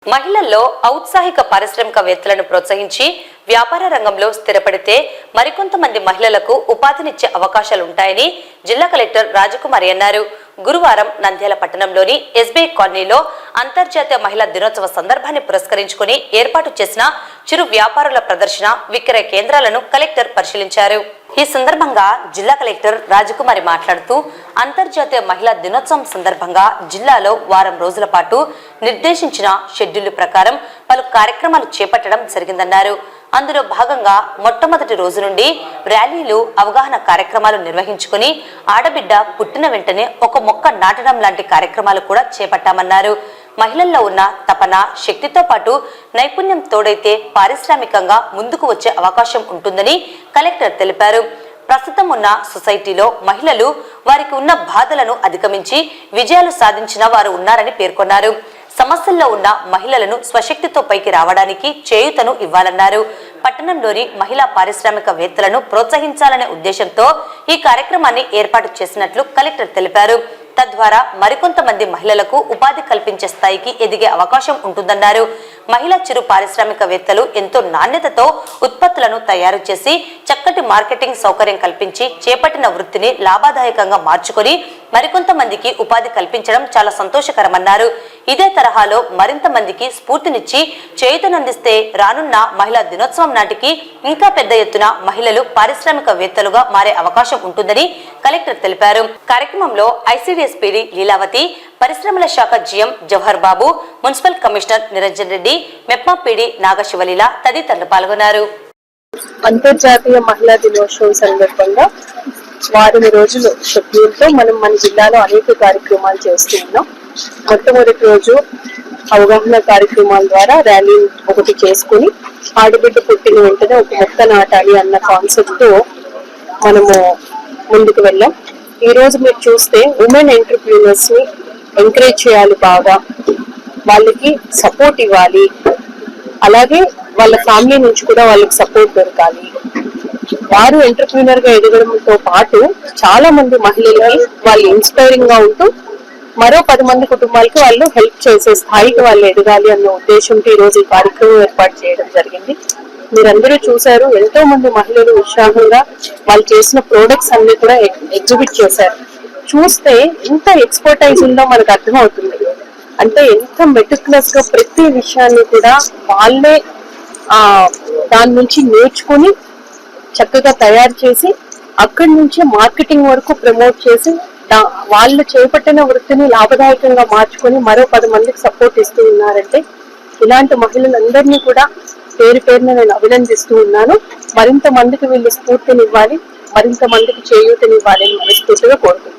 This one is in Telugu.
మహిళల్లో ఔత్సాహిక పారిశ్రామికవేత్తలను ప్రోత్సహించి వ్యాపార రంగంలో స్థిరపడితే మరికొంతమంది మహిళలకు ఉపాధినిచ్చే అవకాశాలుంటాయని జిల్లా కలెక్టర్ రాజకుమారి అన్నారు. గురువారం నంద్యాల పట్టణంలోని ఎస్బీఐ కాలనీలో అంతర్జాతీయ మహిళా దినోత్సవ సందర్భాన్ని పురస్కరించుకుని ఏర్పాటు చేసిన చిరు వ్యాపారుల ప్రదర్శన విక్రయ కేంద్రాలను కలెక్టర్ పరిశీలించారు. ఈ సందర్భంగా జిల్లా కలెక్టర్ రాజకుమారి మాట్లాడుతూ అంతర్జాతీయ మహిళా దినోత్సవం సందర్భంగా జిల్లాలో వారం రోజుల పాటు నిర్దేశించిన షెడ్యూల్ ప్రకారం పలు కార్యక్రమాలు చేపట్టడం జరిగిందన్నారు. అందులో భాగంగా మొట్టమొదటి రోజు నుండి ర్యాలీలు, అవగాహన కార్యక్రమాలు నిర్వహించుకుని ఆడబిడ్డ పుట్టిన వెంటనే ఒక మొక్క నాటడం లాంటి కార్యక్రమాలు కూడా చేపట్టామన్నారు. మహిళల్లో ఉన్న తపన, శక్తితో పాటు నైపుణ్యం తోడైతే పారిశ్రామికంగా ముందుకు వచ్చే అవకాశం ఉంటుందని కలెక్టర్ తెలిపారు. ప్రస్తుతం ఉన్న సొసైటీలో మహిళలు వారికి ఉన్న బాధలను అధిగమించి విజయాలు సాధించిన వారు ఉన్నారని పేర్కొన్నారు. సమస్యల్లో ఉన్న మహిళలను స్వశక్తితో పైకి రావడానికి చేయూతను ఇవ్వాలన్నారు. పట్టణంలోని మహిళా పారిశ్రామికవేత్తలను ప్రోత్సహించాలనే ఉద్దేశంతో ఈ కార్యక్రమాన్ని ఏర్పాటు చేసినట్లు కలెక్టర్ తెలిపారు. తద్వారా మరికొంతమంది మహిళలకు ఉపాధి కల్పించే స్థాయికి ఎదిగే అవకాశం ఉంటుందన్నారు. మహిళా చిరు పారిశ్రామికవేత్తలు ఎంతో నాణ్యతతో ఉత్పత్తులను తయారు చేసి చక్కటి మార్కెటింగ్ సౌకర్యం కల్పించి చేపట్టిన వృత్తిని లాభదాయకంగా మార్చుకొని మరికొంతమందికి ఉపాధి కల్పించడం చాలా సంతోషకరమన్నారు. ఇదే తరహాలో మరింత మందికి స్ఫూర్తినిచ్చి చేయూతనందిస్తే రానున్న మహిళా దినోత్సవం నాటికి ఇంకా పెద్ద ఎత్తున మహిళలు పారిశ్రామికవేత్తలుగా మారే అవకాశం ఉంటుందని కలెక్టర్ తెలిపారు. కార్యక్రమంలో ఐసిడిఎస్ పీడీ లీలావతి, పరిశ్రమల శాఖ GM Jawahar Babu, municipal commissioner Niranjan Reddy, MEPMA PD Nagasivaleela తదితరులు పాల్గొన్నారు. అంతర్జాతీయ మహిళా దినోత్సవం సందర్భంగా వారం రోజుల షెడ్యూల్ తో మనం మన జిల్లాలో అనేక కార్యక్రమాలు చేస్తున్నాం. మొట్టమొదటి రోజు అవగాహన కార్యక్రమాల ద్వారా ర్యాలీ ఒకటి చేసుకుని ఆడబిడ్డ పుట్టిన వెంటనే ఒక మొక్క నాటాలి అన్న కాన్సెప్ట్ తో మనము ముందుకు వెళ్ళాం. ఈ రోజు మీరు చూస్తే ఉమెన్ ఎంటర్‌ప్రెన్యూర్స్ ని ఎంకరేజ్ చేయాలి, బాగా వాళ్ళకి సపోర్ట్ ఇవ్వాలి, అలాగే వాళ్ళ ఫ్యామిలీ నుంచి కూడా వాళ్ళకి సపోర్ట్ దొరకాలి. వారు ఎంటర్‌ప్రెన్యూర్ గా ఎదగడంతో పాటు చాలా మంది మహిళలకి వాళ్ళు ఇన్స్పైరింగ్ గా ఉంటూ మరో 10 మంది కుటుంబాలకి వాళ్ళు హెల్ప్ చేసే స్థాయికి వాళ్ళు ఎదగాలి అన్న ఉద్దేశంతో ఈ రోజు ఈ కార్యక్రమం ఏర్పాటు చేయడం జరిగింది. మీరందరూ చూసారు, ఎంతో మంది మహిళలు ఉత్సాహంగా వాళ్ళు చేసిన ప్రోడక్ట్స్ అన్ని కూడా ఎగ్జిబిట్ చేశారు. చూస్తే ఎంత ఎక్స్పర్టైజ్ ఉందో మనకు అర్థమవుతుంది. అంటే ఎంత మెటిక్యులస్ గా ప్రతి విషయాన్ని కూడా వాళ్ళే దాని నుంచి నేర్చుకుని చక్కగా తయారు చేసి అక్కడి నుంచి మార్కెటింగ్ వరకు ప్రమోట్ చేసి వాళ్ళు చేపట్టిన వృత్తిని లాభదాయకంగా మార్చుకొని మరో 10 మందికి సపోర్ట్ ఇస్తూ ఉన్నారంటే ఇలాంటి మహిళలందరినీ కూడా పేరు పేరున నేను అభినందిస్తూ ఉన్నాను. మరింత మందికి వీళ్ళు స్ఫూర్తినివ్వాలి, మరింత మందికి చేయూతనివ్వాలి అని మనస్ఫూర్తిగా కోరుతున్నాను.